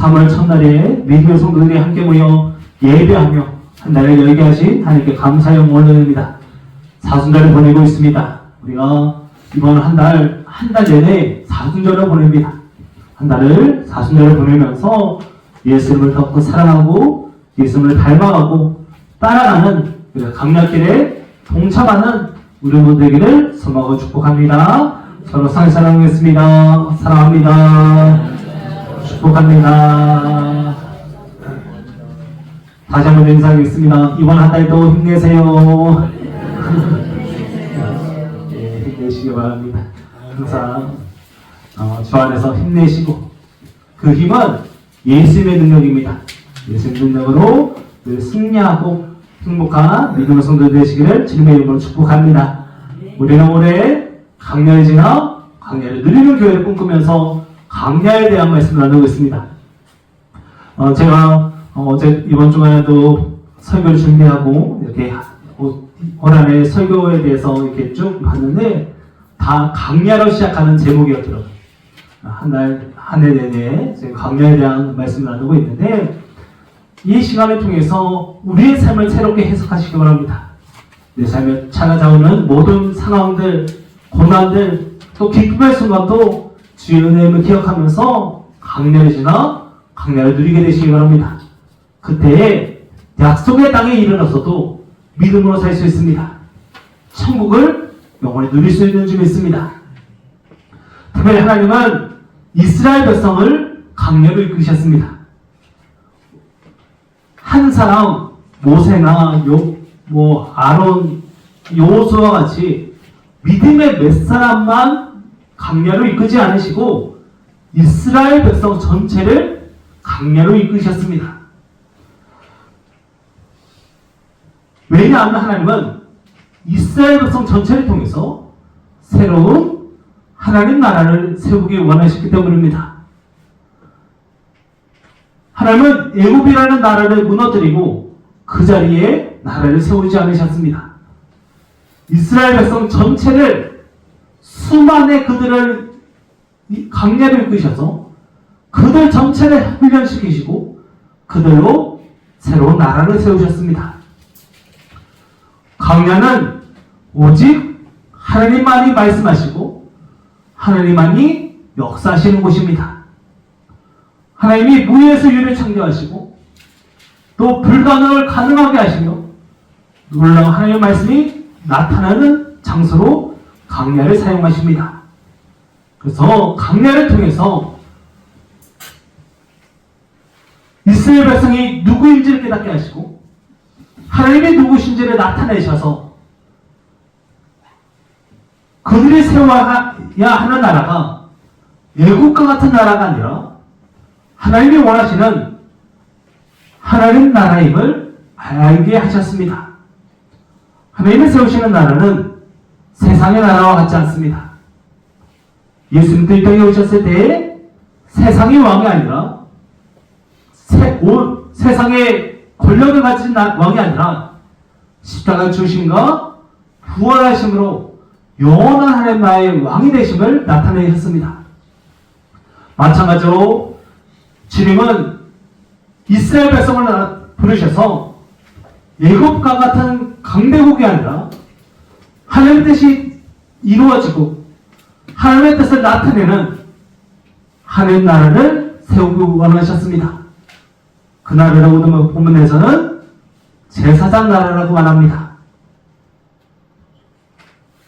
3월 첫날에 믿음의 성도들이 함께 모여 예배하며 한 달을 열게 하신 하나님께 감사의 영광을 드립니다. 사순절을 보내고 있습니다. 우리가 이번 한 달 내내 사순절을 보냅니다. 한 달을 사순절을 보내면서 예수님을 더 사랑하고 예수님을 닮아가고 따라가는 강약길에 동참하는 우리 모두 되기를 소망하고 축복합니다. 서로 사랑하겠습니다. 사랑합니다. 축복합니다. 다시 한번 인사하겠습니다. 이번 한 달도 힘내세요. 네, 힘내시기 바랍니다. 항상 주 안에서 힘내시고 그 힘은 예수님의 능력입니다. 예수님의 능력으로 늘 승리하고 행복한 믿음의 성도 되시기를 주님의 이름으로 축복합니다. 우리는 올해 강야를 지나 강야를 누리는 교회를 꿈꾸면서 강야에 대한 말씀을 나누고 있습니다. 제가 어제 이번 주간에도 설교를 준비하고 이렇게 올 한해 설교에 대해서 이렇게 쭉 봤는데 다 강야로 시작하는 제목이었더라고요. 한 해 내내 지금 강야에 대한 말씀을 나누고 있는데 이 시간을 통해서 우리의 삶을 새롭게 해석하시기 바랍니다. 내 삶에 찾아오는 모든 상황들, 고난들, 또 기쁨의 순간도 주의 은혜임을 기억하면서 강야를 지나 강야를 누리게 되시기 바랍니다. 그때에 약속의 땅에 이르러서도 믿음으로 살 수 있습니다. 천국을 영원히 누릴 수 있는 줄 믿습니다. 특별히 하나님은 이스라엘 백성을 강야로 이끄셨습니다. 한 사람, 모세나 아론, 여호수아와 같이 믿음의 몇 사람만 강야로 이끄지 않으시고 이스라엘 백성 전체를 강야로 이끄셨습니다. 왜냐하면 하나님은 이스라엘 백성 전체를 통해서 새로운 하나님 나라를 세우기 원하셨기 때문입니다. 하나님은 애굽이라는 나라를 무너뜨리고 그 자리에 나라를 세우지 않으셨습니다. 이스라엘 백성 전체를 수만의 그들을 강야로 이끄셔서 그들 전체를 훈련시키시고 그들로 새로운 나라를 세우셨습니다. 강야는 오직 하나님만이 말씀하시고 하나님만이 역사하시는 곳입니다. 하나님이 무에서 유를 창조하시고 또 불가능을 가능하게 하시며 놀라운 하나님의 말씀이 나타나는 장소로 강야를 사용하십니다. 그래서 강야를 통해서 이스라엘 백성이 누구인지를 깨닫게 하시고 하나님이 누구신지를 나타내셔서 그들이 세워야 하는 나라가 애국과 같은 나라가 아니라 하나님이 원하시는 하나님 나라임을 알게 하셨습니다. 하나님이 세우시는 나라는 세상의 나라와 같지 않습니다. 예수님도 이 땅에 오셨을 때 세상의 왕이 아니라 세상의 권력을 가진 왕이 아니라 십자가 주심과 부활하심으로 영원한 하나님 나라의 왕이 되심을 나타내셨습니다. 마찬가지로 주님은 이스라엘 백성을 부르셔서 애굽과 같은 강대국이 아니라 하나님의 뜻이 이루어지고 하나님의 뜻을 나타내는 하나님 나라를 세우기 원하셨습니다. 그 나라라고 본문에서는 제사장 나라라고 말합니다.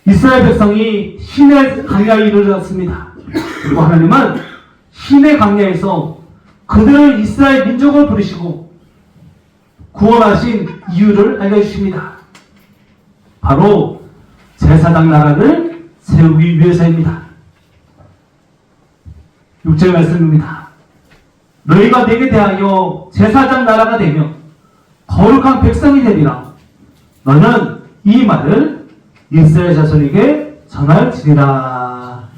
이스라엘 백성이 신의 강야에 이르렀습니다. 그리고 하나님은 신의 강야에서 그들을 이스라엘 민족을 부르시고 구원하신 이유를 알려주십니다. 바로 제사장 나라를 세우기 위해서입니다. 6절 말씀입니다. 너희가 내게 대하여 제사장 나라가 되며 거룩한 백성이 되리라. 너는 이 말을 이스라엘 자손에게 전할지니라.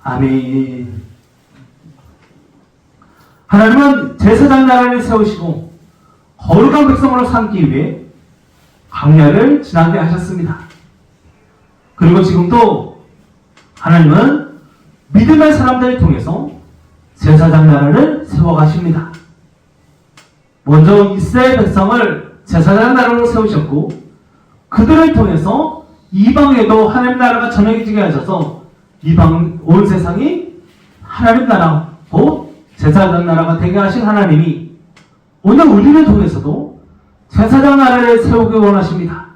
아멘. 하나님은 제사장 나라를 세우시고 거룩한 백성으로 삼기 위해 광야를 지나게 하셨습니다. 그리고 지금도 하나님은 믿음의 사람들을 통해서 제사장 나라를 세워가십니다. 먼저 이스라엘 백성을 제사장 나라로 세우셨고 그들을 통해서 이방에도 하나님 나라가 전해지게 하셔서 이방 온 세상이 하나님 나라 곧 제사장 나라가 되게 하신 하나님이 오늘 우리를 통해서도 제사장 나라를 세우기 원하십니다.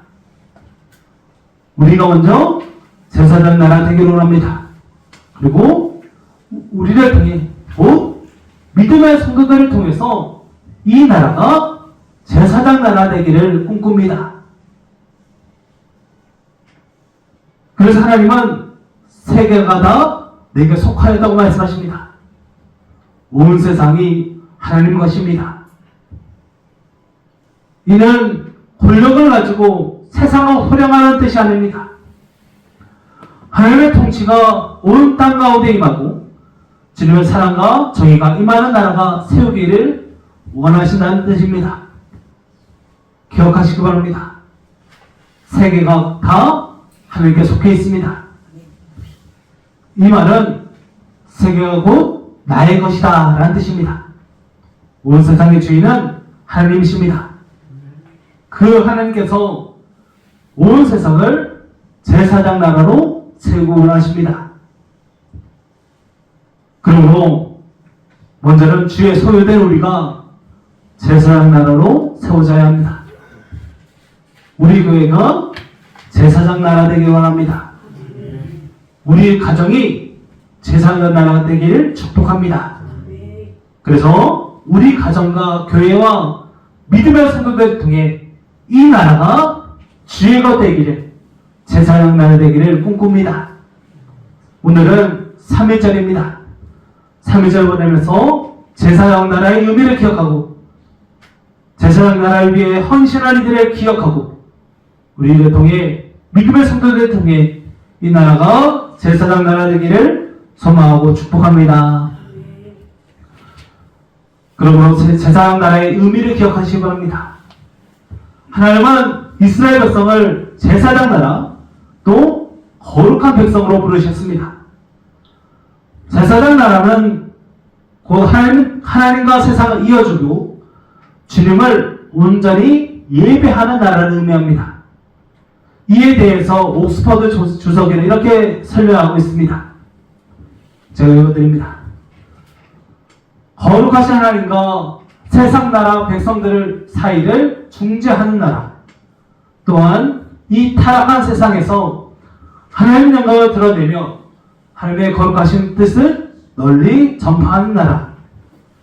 우리가 먼저 제사장 나라 되기를 원합니다. 그리고 우리를 통해 곧 믿음의 성도들을 통해서 이 나라가 제사장 나라 되기를 꿈꿉니다. 그래서 하나님은 세계가 다 내게 속하였다고 말씀하십니다. 온 세상이 하나님 것입니다. 이는 권력을 가지고 세상을 호령하는 뜻이 아닙니다. 하나님의 통치가 온 땅 가운데 임하고 주님의 사랑과 정의가 임하는 나라가 세우기를 원하신다는 뜻입니다. 기억하시기 바랍니다. 세계가 다 하나님께 속해 있습니다. 이 말은 세계가 곧 나의 것이다 라는 뜻입니다. 온 세상의 주인은 하나님이십니다. 그 하나님께서 온 세상을 제사장 나라로 세우고 원하십니다. 그러므로 먼저는 주의 소유된 우리가 제사장 나라로 세워져야 합니다. 우리 교회가 제사장 나라 되길 원합니다. 우리 가정이 제사장 나라 되기를 축복합니다. 그래서 우리 가정과 교회와 믿음의 성도들을 통해 이 나라가 주의 것 되기를 제사장 나라 되기를 꿈꿉니다. 오늘은 3일절입니다. 3일절 보내면서 제사장 나라의 의미를 기억하고 제사장 나라를 위해 헌신한 이들을 기억하고 우리를 통해 믿음의 성도들을 통해 이 나라가 제사장 나라 되기를 소망하고 축복합니다. 그러므로 제사장 나라의 의미를 기억하시기 바랍니다. 하나님은 이스라엘 백성을 제사장 나라 또 거룩한 백성으로 부르셨습니다. 제사장 나라는 곧 하나님과 세상을 이어주고 주님을 온전히 예배하는 나라를 의미합니다. 이에 대해서 옥스퍼드 주석에는 이렇게 설명하고 있습니다. 제가 읽어드립니다. 거룩하신 하나님과 세상 나라 백성들 사이를 중재하는 나라, 또한 이 타락한 세상에서 하나님의 영광을 드러내며 하나님의 거룩하신 뜻을 널리 전파하는 나라,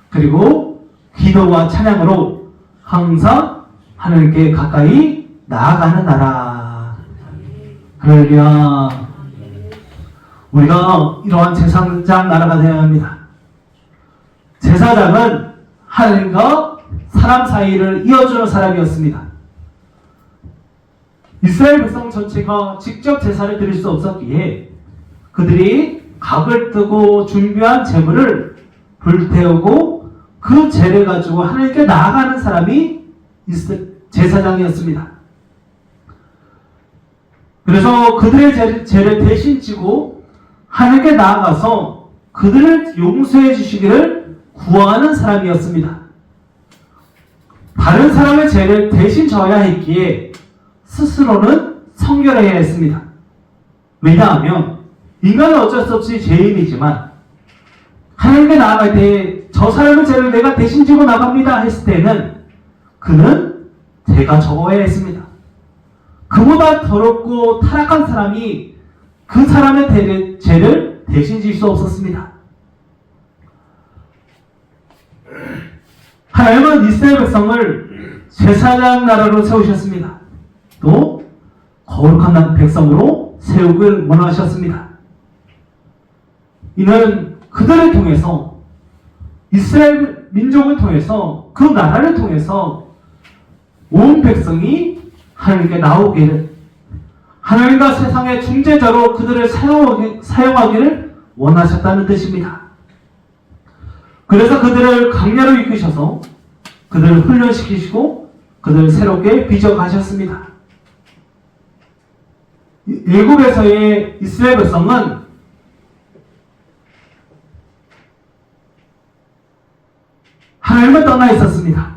그리고 기도와 찬양으로 항상 하나님께 가까이 나아가는 나라. 할렐루야. 우리가 이러한 제사장 나라가 되어야 합니다. 제사장은 하나님과 사람 사이를 이어주는 사람이었습니다. 이스라엘 백성 전체가 직접 제사를 드릴 수 없었기에 그들이 각을 뜨고 준비한 제물을 불태우고 그 제를 가지고 하나님께 나아가는 사람이 제사장이었습니다. 그래서 그들의 죄를 대신 지고 하나님께 나아가서 그들을 용서해 주시기를 구하는 사람이었습니다. 다른 사람의 죄를 대신 져야 했기에 스스로는 성결해야 했습니다. 왜냐하면 인간은 어쩔 수 없이 죄인이지만 하나님께 나아갈 때 저 사람의 죄를 내가 대신 지고 나갑니다 했을 때는 그는 죄가 적어야 했습니다. 그보다 더럽고 타락한 사람이 그 사람의 죄를 대신 질 수 없었습니다. 하나님은 이스라엘 백성을 제사장 나라로 세우셨습니다. 또 거룩한 백성으로 세우길 원하셨습니다. 이는 그들을 통해서 이스라엘 민족을 통해서 그 나라를 통해서 온 백성이 하나님께 나오기를 하나님과 세상의 중재자로 그들을 사용하기를 원하셨다는 뜻입니다. 그래서 그들을 강야로 이끄셔서 그들을 훈련시키시고 그들을 새롭게 빚어가셨습니다. 애굽에서의 이스라엘 백성은 하나님을 떠나 있었습니다.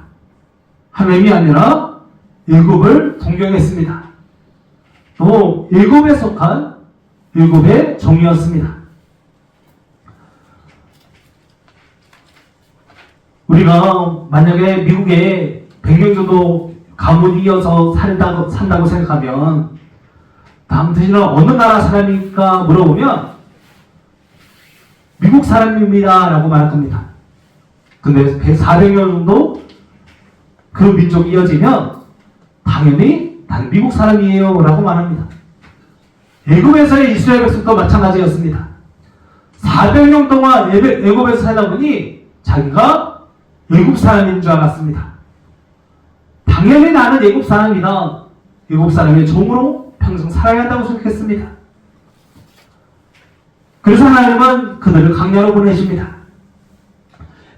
하나님이 아니라 일곱을 동경했습니다. 또 일곱에 속한 일곱의 종이었습니다. 우리가 만약에 미국에 100년 정도 가문이 이어서 산다고 생각하면 당신은 어느 나라 사람입니까? 물어보면 미국 사람입니다 라고 말할 겁니다. 근데 400년 정도 그 민족이 이어지면 당연히 난 미국 사람이에요 라고 말합니다. 애굽에서의 이스라엘 백성도 마찬가지였습니다. 400년 동안 애굽에서 살다 보니 자기가 애굽 사람인 줄 알았습니다. 당연히 나는 애굽 사람이다. 애굽 사람의 종으로 평생 살아야 한다고 생각했습니다. 그래서 하나님은 그들을 광야로 보내십니다.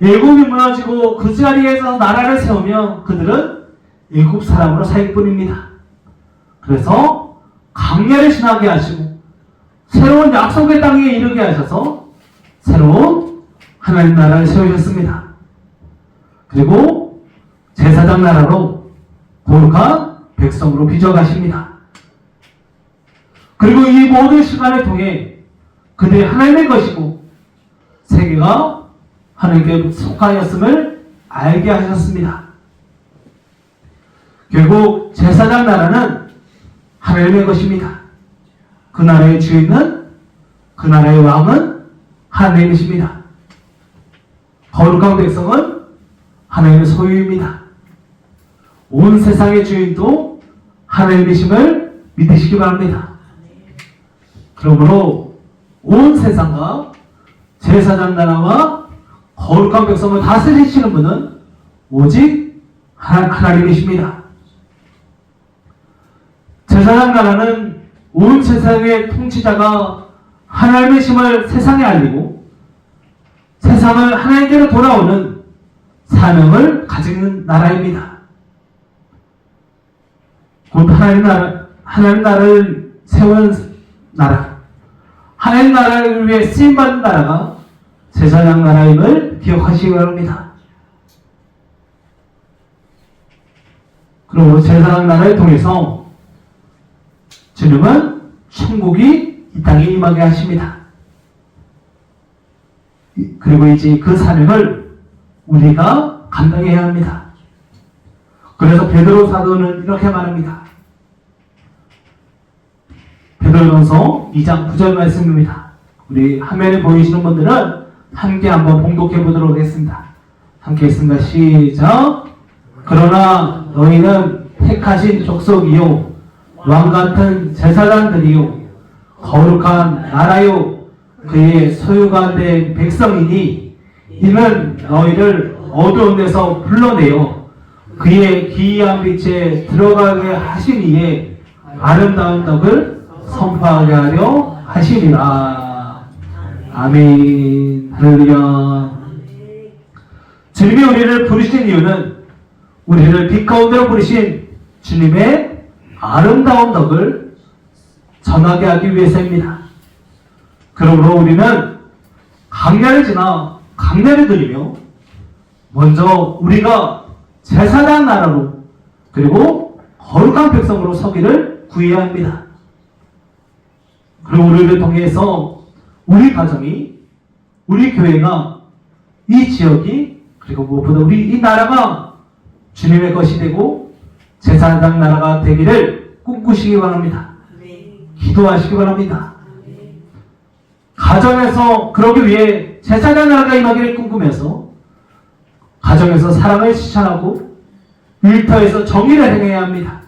애굽이 무너지고 그 자리에서 나라를 세우며 그들은 애굽 사람으로 살 뿐입니다. 그래서 광야를 지나게 하시고 새로운 약속의 땅에 이르게 하셔서 새로운 하나님 나라를 세우셨습니다. 그리고 제사장 나라로 거룩한 백성으로 빚어가십니다. 그리고 이 모든 시간을 통해 그들이 하나님의 것이고 세계가 하나님께 속하였음을 알게 하셨습니다. 결국 제사장 나라는 하나님의 것입니다. 그 나라의 주인은, 그 나라의 왕은 하나님이십니다. 거룩한 백성은 하나님의 소유입니다. 온 세상의 주인도 하나님이심을 믿으시기 바랍니다. 그러므로 온 세상과 제사장 나라와 거룩한 백성을 다스리시는 분은 오직 하나님이십니다. 제사장 나라는 온 세상의 통치자가 하나님이심을 세상에 알리고 세상을 하나님께로 돌아오는 사명을 가지는 나라입니다. 곧 하나님 나라를 세운 나라, 하나님 나라를 위해 쓰임받는 나라가 제사장 나라임을 기억하시기 바랍니다. 그리고 제사장 나라를 통해서 주님은 천국이 이 땅에 임하게 하십니다. 그리고 이제 그 사명을 우리가 감당해야 합니다. 그래서 베드로 사도는 이렇게 말합니다. 베드로전서 2장 9절 말씀입니다. 우리 화면에 보이시는 분들은 함께 한번 봉독해 보도록 하겠습니다. 함께 있습니다. 시작. 그러나 너희는 택하신 족속이요 왕같은 제사장들이요 거룩한 나라요 그의 소유가 된 백성이니 이는 너희를 어두운 데서 불러내어 그의 기이한 빛에 들어가게 하시니에 아름다운 덕을 선포하게 하려 하시리라. 아멘. 할렐루야. 주님이 우리를 부르신 이유는 우리를 빛 가운데로 부르신 주님의 아름다운 덕을 전하게 하기 위해서입니다. 그러므로 우리는 광야를 지나 강례를 드리며 먼저 우리가 제사장 나라로 그리고 거룩한 백성으로 서기를 구해야 합니다. 그리고 우리를 통해서 우리 가정이, 우리 교회가, 이 지역이, 그리고 무엇보다 우리 이 나라가 주님의 것이 되고 제사장 나라가 되기를 꿈꾸시기 바랍니다. 기도하시기 바랍니다. 가정에서 그러기 위해 제사장 나라가 임하기를 꿈꾸면서 가정에서 사랑을 실천하고 일터에서 정의를 행해야 합니다.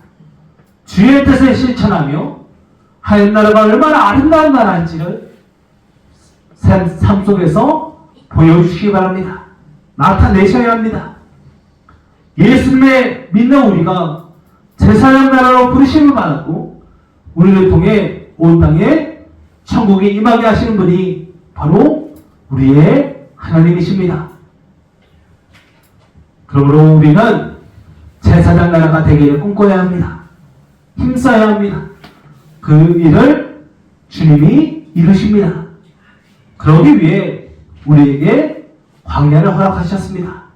주의 뜻을 실천하며 하나님 나라가 얼마나 아름다운 나라인지를 삶 속에서 보여주시기 바랍니다. 나타내셔야 합니다. 예수님의 믿는 우리가 제사장 나라로 부르심을 받았고 우리를 통해 온 땅에 천국이 임하게 하시는 분이 바로 우리의 하나님이십니다. 그러므로 우리는 제사장 나라가 되기를 꿈꿔야 합니다. 힘써야 합니다. 그 일을 주님이 이루십니다. 그러기 위해 우리에게 광야를 허락하셨습니다.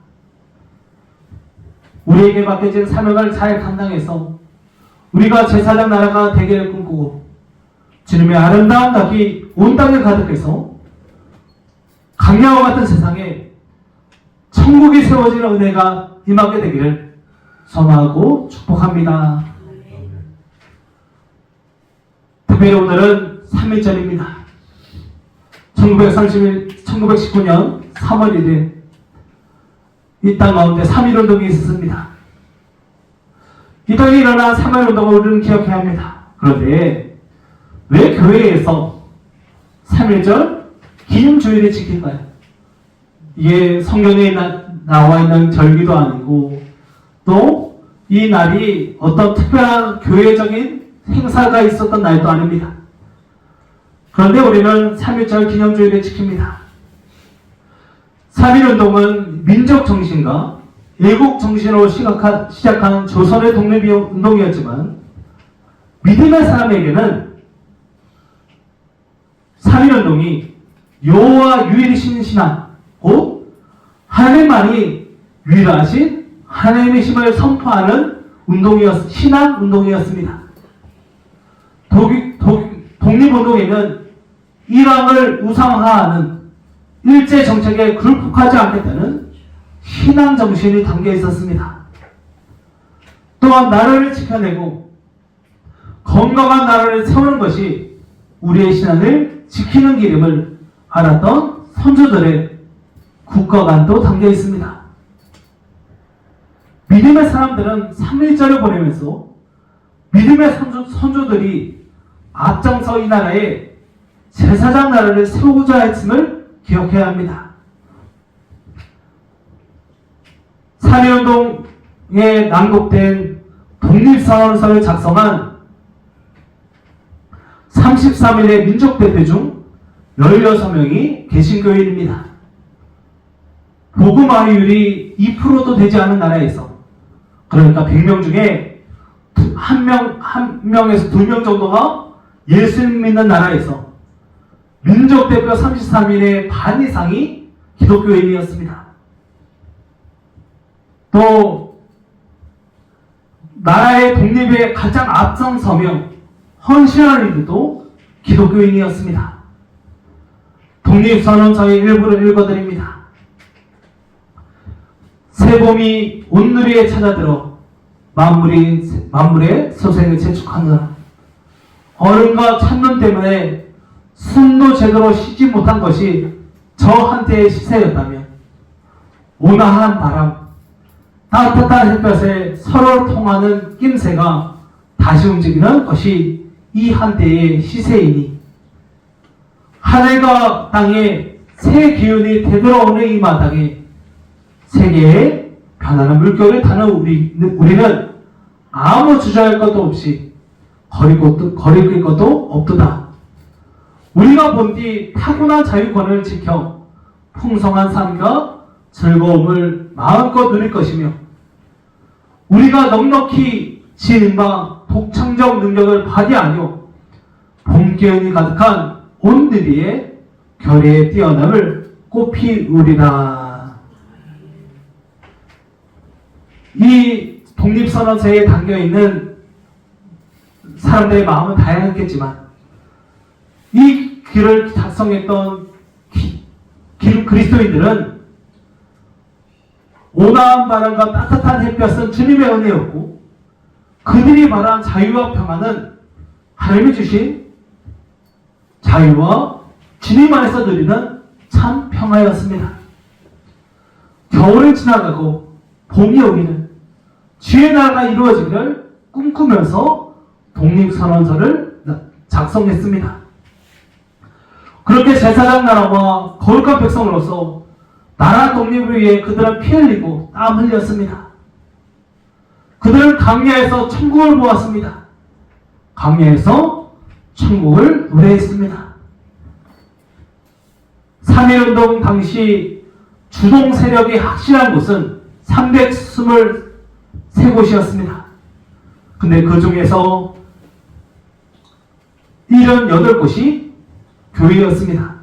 우리에게 맡겨진 사명을 잘 감당해서 우리가 제사장 나라가 되기를 꿈꾸고 주님의 아름다운 덕이 온 땅에 가득해서 강야와 같은 세상에 천국이 세워지는 은혜가 임하게 되기를 소망하고 축복합니다. 특별히 오늘은 3.1절입니다. 1919년 3월 1일 이 땅 가운데 3.1운동이 있었습니다. 이 땅에 일어난 3.1운동을 우리는 기억해야 합니다. 그런데 왜 교회에서 3.1절 기념주일을 지킬까요? 이게 성경에 나와 있는 절기도 아니고 또 이 날이 어떤 특별한 교회적인 행사가 있었던 날도 아닙니다. 그런데 우리는 3.1절 기념주일을 지킵니다. 3.1운동은 민족정신과 애국정신으로 시작한 조선의 독립운동이었지만 믿음의 사람에게는 3.1운동이 여호와 유일이신 신앙, 곧 하나님만이 유일하신 하나님의 힘을 선포하는 신앙 운동이었습니다. 독립운동에는 일왕을 우상화하는 일제 정책에 굴복하지 않겠다는 신앙 정신이 담겨 있었습니다. 또한 나라를 지켜내고 건강한 나라를 세우는 것이 우리의 신앙을 지키는 길임을 알았던 선조들의 국가관도 담겨 있습니다. 믿음의 사람들은 3.1절을 보내면서 믿음의 선조들이 앞장서 이 나라에 제사장 나라를 세우고자 했음을 기억해야 합니다. 3.1운동에 낭독된 독립선언서를 작성한 33인의 민족대표 중 16명이 개신교인입니다. 복음화율이 2%도 되지 않은 나라에서, 그러니까 100명 중에 한 명에서 2명 정도가 예수 믿는 나라에서 민족대표 33인의 반 이상이 기독교인이었습니다. 또 나라의 독립에 가장 앞장서며 헌신하는 이들도 기독교인이었습니다. 독립선언서의 일부를 읽어드립니다. 새봄이 온누리에 찾아들어 만물의 소생을 재촉하느라 얼음과 찬눈 때문에 숨도 제대로 쉬지 못한 것이 저 한때의 시세였다면 온화한 바람, 따뜻한 햇볕에 서로 통하는 낌새가 다시 움직이는 것이 이 한때의 시세이니 하늘과 땅에 새 기운이 되돌아오는 이 마당에 세계에 변하는 물결을 타는 우리는 아무 주저할 것도 없이 거리낄 것도 없도다. 우리가 본 뒤 타고난 자유권을 지켜 풍성한 삶과 즐거움을 마음껏 누릴 것이며 우리가 넉넉히 지능과 독창적 능력을 발휘하며 봄기운이 가득한 온누리의 결의의 뛰어남을 꽃피우리라. 이 독립선언서에 담겨있는 사람들의 마음은 다양했겠지만 이 글을 작성했던 그리스도인들은 온화한 바람과 따뜻한 햇볕은 주님의 은혜였고 그들이 말한 자유와 평안은 하나님이 주신 자유와 주님 안에서 누리는 참 평화였습니다. 겨울을 지나가고 봄이 오기는 주의 나라가 이루어지기를 꿈꾸면서 독립선언서를 작성했습니다. 그렇게 제사장 나라와 거룩한 백성으로서 나라 독립을 위해 그들은 피 흘리고 땀 흘렸습니다. 그들은 강야에서 천국을 보았습니다. 강야에서 천국을 노래했습니다. 3.1운동 당시 주동 세력이 확실한 곳은 323곳이었습니다. 근데 그 중에서 78곳이 교회였습니다.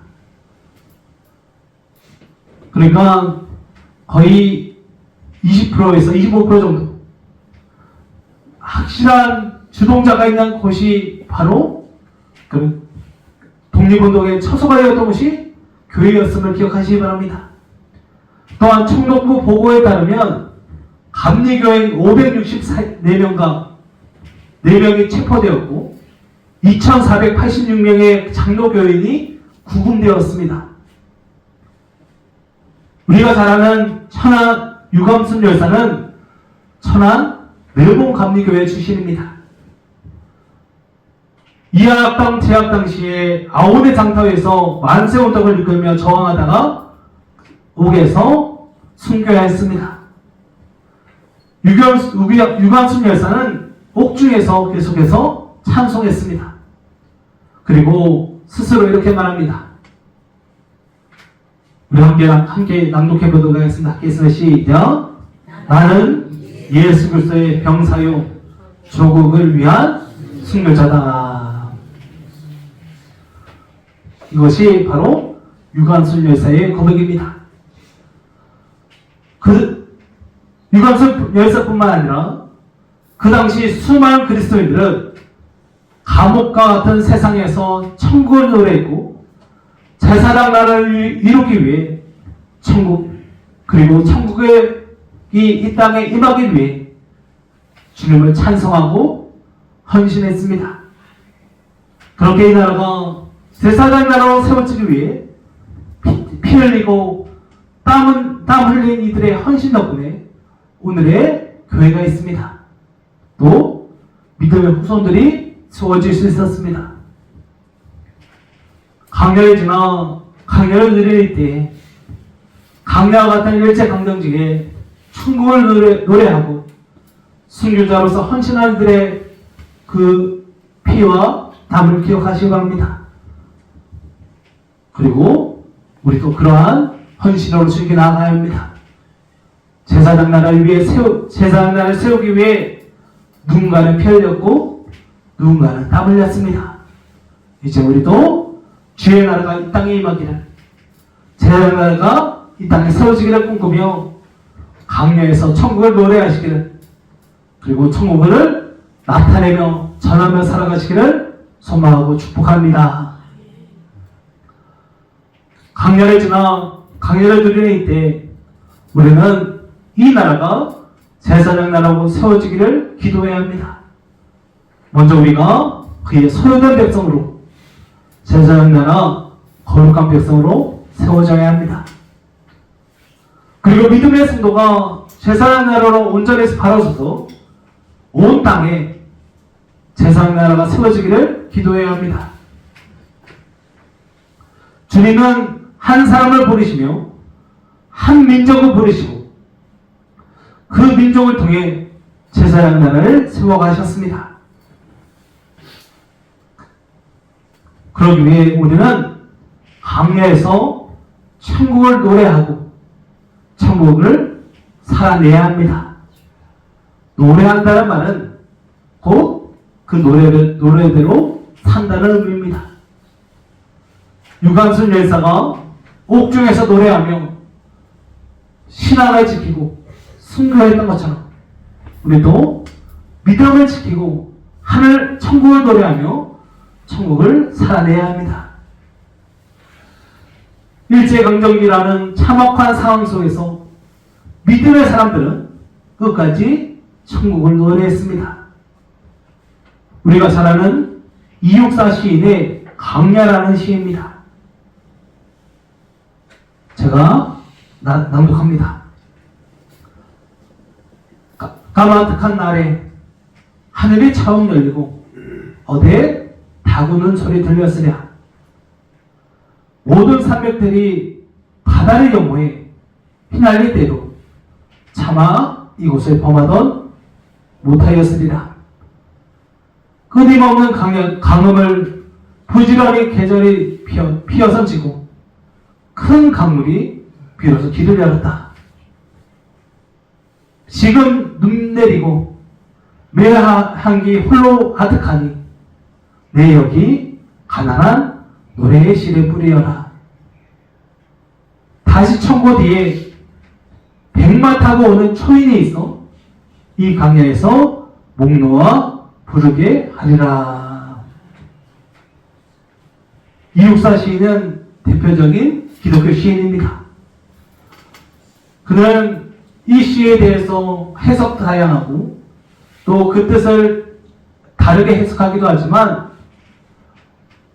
그러니까 거의 20%에서 25% 정도. 확실한 주동자가 있는 곳이 바로 그 독립운동의 처소가 되었던 곳이 교회였음을 기억하시기 바랍니다. 또한 총독부 보고에 따르면 감리교인 564명과 4명이 체포되었고 2486명의 장로교인이 구금되었습니다. 우리가 잘 아는 천안 유감순 열사는 천안 르봉 감리교회 출신입니다. 이하합당 제압 당시에 아오네 장터에서 만세운동을 이끌며 저항하다가 옥에서 순교했습니다. 유감순 열사는 옥중에서 계속해서 찬송했습니다. 그리고 스스로 이렇게 말합니다. 우리 함께 낭독해 보도록 하겠습니다. 함께 있으면 시작. 나는 예수 그리스도의 병사요 조국을 위한 순교자다. 이것이 바로 유감순 열사의 고백입니다. 그 유감순 열사뿐만 아니라 그 당시 수많은 그리스도인들은 감옥과 같은 세상에서 천국을 노래했고 제사장 나라를 이루기 위해 천국 그리고 천국의 이 땅에 임하기 위해 주님을 찬송하고 헌신했습니다. 그렇게 이 나라가 제사장 나라로 세워지기 위해 피 흘리고 땀 흘린 이들의 헌신 덕분에 오늘의 교회가 있습니다. 또 믿음의 후손들이 세워질 수 있었습니다. 강렬히 지나 강렬을 누릴 때 강야와 같은 일제강점기에 천국을 노래하고 순교자로서 헌신한 이들의 그 피와 땀을 기억하시기 바랍니다. 그리고 우리도 그러한 헌신으로 즐겨 나가야 합니다. 제사장 나라를 세우기 위해 누군가는 피 흘렸고 누군가는 땀 흘렸습니다. 이제 우리도 주의 나라가 이 땅에 임하기를, 제사장 나라가 이 땅에 세워지기를 꿈꾸며 강야에서 천국을 노래하시기를, 그리고 천국을 나타내며 전하며 살아가시기를 소망하고 축복합니다. 강야를 지나 강야를 누리는 이때 우리는 이 나라가 제사장 나라로 세워지기를 기도해야 합니다. 먼저 우리가 그의 소유된 백성으로, 제사장 나라 거룩한 백성으로 세워져야 합니다. 그리고 믿음의 성도가 제사장 나라로 온전히 바라서서 온 땅에 제사장 나라가 세워지기를 기도해야 합니다. 주님은 한 사람을 부르시며 한 민족을 부르시고 그 민족을 통해 제사장 나라를 세워가셨습니다. 그러기 위해 우리는 강야에서 천국을 노래하고 천국을 살아내야 합니다. 노래한다는 말은 곧 그 노래대로 산다는 의미입니다. 유감순 열사가 옥중에서 노래하며 신앙을 지키고 순교했던 것처럼 우리도 믿음을 지키고 하늘 천국을 노래하며 천국을 살아내야 합니다. 일제강점기라는 참혹한 상황 속에서 믿음의 사람들은 끝까지 천국을 노래했습니다. 우리가 잘 아는 이육사 시인의 강야라는 시입니다. 제가 낭독합니다. 까마득한 날에 하늘이 처음 열리고 어디에 다구는 소리 들렸으랴. 모든 산맥들이 바다를 영호해 휘날릴 때도 차마 이곳을 범하던 못하였으리라. 끊임없는 강음을 부지런히 계절이 피어서 지고 큰 강물이 비로소 길을 열었다. 지금 눈 내리고 매한기 홀로 아득하니 내 여기 가난한 노래의 시를 뿌리어라. 다시 천고 뒤에 백마 타고 오는 초인이 있어 이 강야에서 목 놓아 부르게 하리라. 이육사 시인은 대표적인 기독교 시인입니다. 그는 이 시에 대해서 해석도 다양하고 또 그 뜻을 다르게 해석하기도 하지만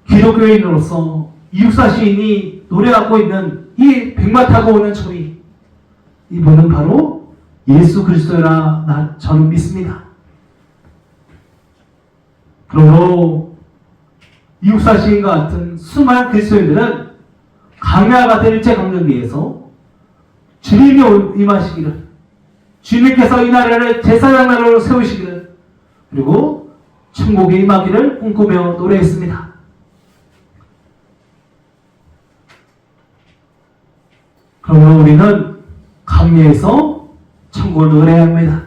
기독교인으로서 이육사 시인이 노래하고 있는 이 백마 타고 오는 초인, 이분은 바로 예수 그리스도라 저는 믿습니다. 그러므로 이육사 시인과 같은 수많은 그리스도인들은 강야 같은 일제강점기에서 주님이 임하시기를, 주님께서 이 나라를 제사장 나라로 세우시기를, 그리고 천국에 임하기를 꿈꾸며 노래했습니다. 그러므로 우리는 강야에서 천국을 노래해야 합니다.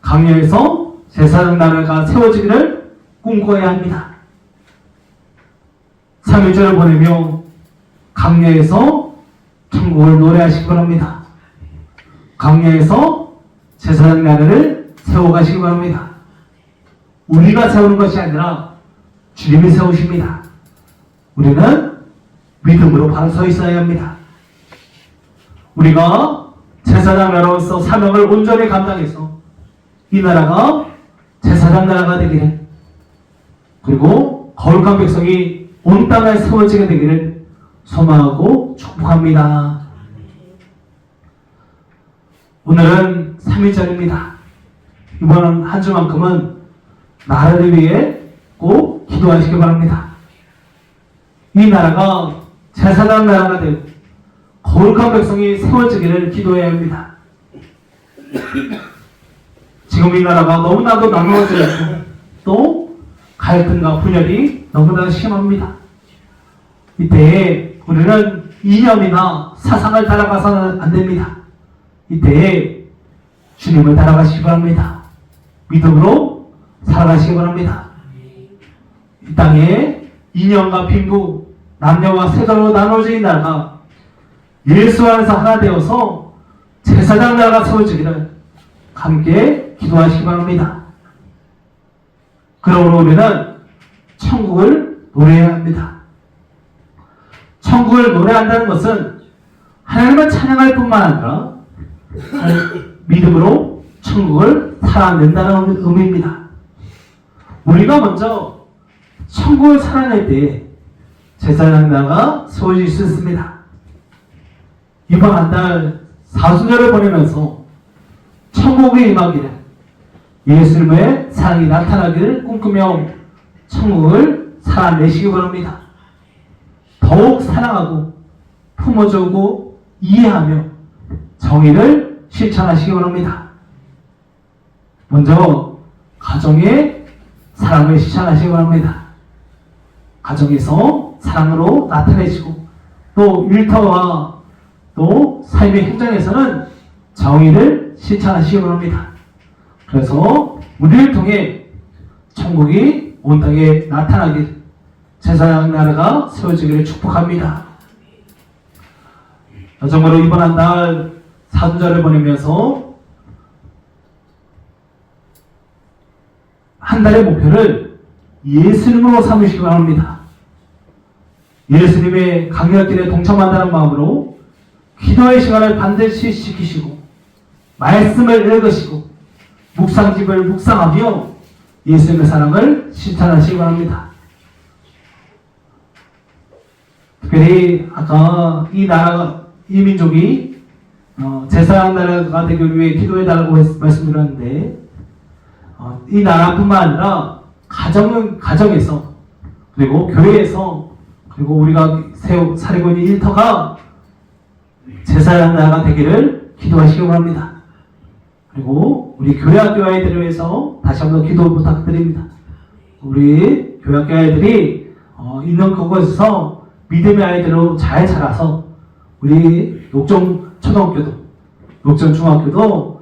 강야에서 제사장 나라가 세워지기를 꿈꿔야 합니다. 3일절을 보내며 강야에서 천국을 노래하시기 바랍니다. 강야에서 제사장 나라를 세워가시기 바랍니다. 우리가 세우는 것이 아니라 주님이 세우십니다. 우리는 믿음으로 바로 서 있어야 합니다. 우리가 제사장 나라로서 사명을 온전히 감당해서 이 나라가 제사장 나라가 되기를, 그리고 거룩한 백성이 온 땅에 세워지게 되기를 소망하고 축복합니다. 오늘은 3일절입니다. 이번 한 주만큼은 나라를 위해 꼭 기도하시기 바랍니다. 이 나라가 제사장 나라가 되고 거룩한 백성이 세워지기를 기도해야 합니다. 지금 이 나라가 너무나도 나누어져 있고 또 갈등과 분열이 너무나 심합니다. 이때에 우리는 이념이나 사상을 따라가서는 안 됩니다. 이때에 주님을 따라가시기 바랍니다. 믿음으로 살아가시기 바랍니다. 이 땅에 이념과 빈부, 남녀와 세대로 나눠진 이 나라가 예수 안에서 하나 되어서 제사장 나라가 세워지기를 함께 기도하시기 바랍니다. 그러므로 우리는 천국을 노래해야 합니다. 천국을 노래한다는 것은 하나님을 찬양할 뿐만 아니라 믿음으로 천국을 살아낸다는 의미입니다. 우리가 먼저 천국을 살아낼 때 제사장 나라가 세워질 수 있습니다. 이번 한 달 사순절을 보내면서 천국에 임하기를, 예수님의 사랑이 나타나기를 꿈꾸며 천국을 살아내시기 바랍니다. 더욱 사랑하고 품어주고 이해하며 정의를 실천하시기 바랍니다. 먼저 가정의 사랑을 실천하시기 바랍니다. 가정에서 사랑으로 나타내시고 또 일터와 또 삶의 현장에서는 정의를 실천하시기 바랍니다. 그래서 우리를 통해 천국이 온 땅에 나타나길, 제사장 나라가 세워지기를 축복합니다. 정말로 이번 한 달 사순절을 보내면서 한 달의 목표를 예수님으로 삼으시기 바랍니다. 예수님의 강렬길에 동참한다는 마음으로 기도의 시간을 반드시 지키시고 말씀을 읽으시고 묵상집을 묵상하며 예수님의 사랑을 실천하시기 바랍니다. 특별히 아까 이 나라가, 이 민족이 제사장 나라가 되기 위해 기도해달라고 말씀드렸는데 이 나라뿐만 아니라 가정에서 그리고 교회에서 그리고 우리가 살고 있는 일터가 제사장 나라가 되기를 기도하시기 바랍니다. 그리고 우리 교회학교 아이들을 위해서 다시 한번 기도 부탁드립니다. 우리 교회학교 아이들이 있는 그곳에서 믿음의 아이들로 잘 자라서 우리 녹정 초등학교도 녹정 중학교도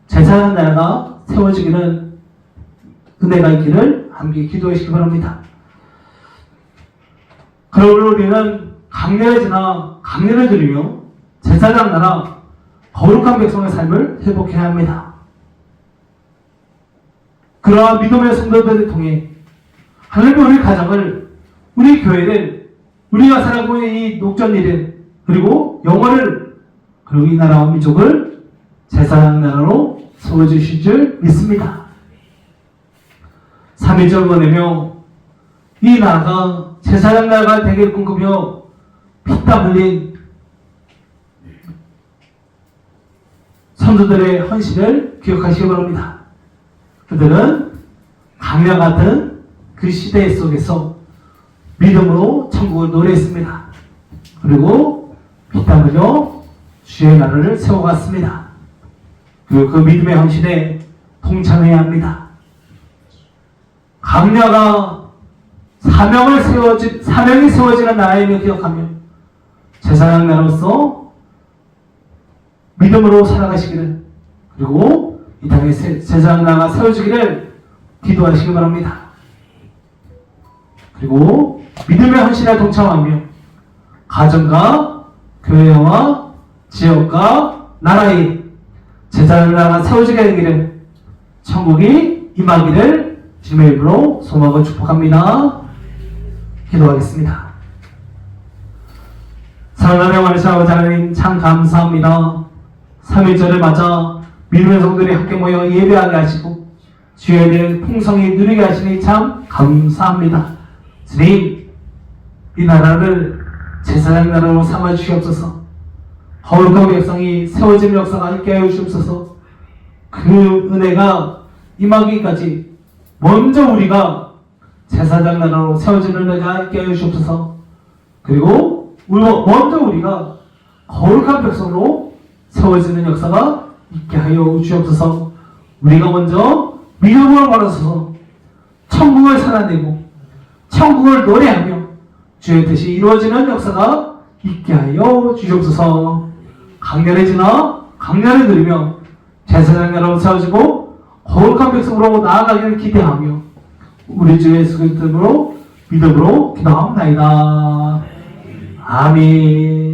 제사장 나라가 세워지기를 은혜가 있기를 함께 기도하시기 바랍니다. 그러므로 우리는 강례를 지나 강례를 드리며 제사장 나라 거룩한 백성의 삶을 회복해야 합니다. 그러한 믿음의 성도들을 통해 하나님이 우리 가정을, 우리 교회를, 우리가 살아가고 있는 이 녹전일을, 그리고 영혼을, 그리고 이 나라와 민족을 제사장 나라로 세워주실 줄 믿습니다. 3.1절 보내며 이 나라가 제사장 나라가 되길 꿈꾸며 피땀 흘린 선조들의 헌신을 기억하시기 바랍니다. 그들은 강야 같은 그 시대 속에서 믿음으로 천국을 노래했습니다. 그리고 피땀 흘려 주의 나라를 세워갔습니다. 그리고 그 믿음의 헌신에 동참해야 합니다. 강야가 사명이 세워지는 나라임을 기억하며 제사장 나라로서 믿음으로 살아가시기를, 그리고 이 땅에 제사장 나라가 세워지기를 기도하시기 바랍니다. 그리고 믿음의 헌신에 동참하며 가정과 교회와 지역과 나라에 제사장 나라가 세워지게 되기를, 천국이 임하기를 주님의 이름으로 소망하고 축복합니다. 기도하겠습니다. 사랑하는 하나님 아버지 하나님, 참 감사합니다. 3.1절을 맞아 믿음의 성도들이 함께 모여 예배하게 하시고 주의 은혜를 풍성히 누리게 하시니 참 감사합니다. 주님, 이 나라를 제사장 나라로 삼아 주시옵소서. 거룩한 백성이 세워지는 역사가 있게 하여 주시옵소서. 그 은혜가 임하기까지 먼저 우리가 제사장 나라로 세워지는 은혜가 있게 하여 주시옵소서. 그리고 먼저 우리가 거룩한 백성으로 세워지는 역사가 있게 하여 주옵소서. 우리가 먼저 믿음으로 걸어서서 천국을 살아내고 천국을 노래하며 주의 뜻이 이루어지는 역사가 있게 하여 주옵소서. 강렬해 누리며 제사장 나라로 세워지고 거룩한 백성으로 나아가기를 기대하며 우리 주 예수 그리스도로 믿음으로 기도합니다. 아멘.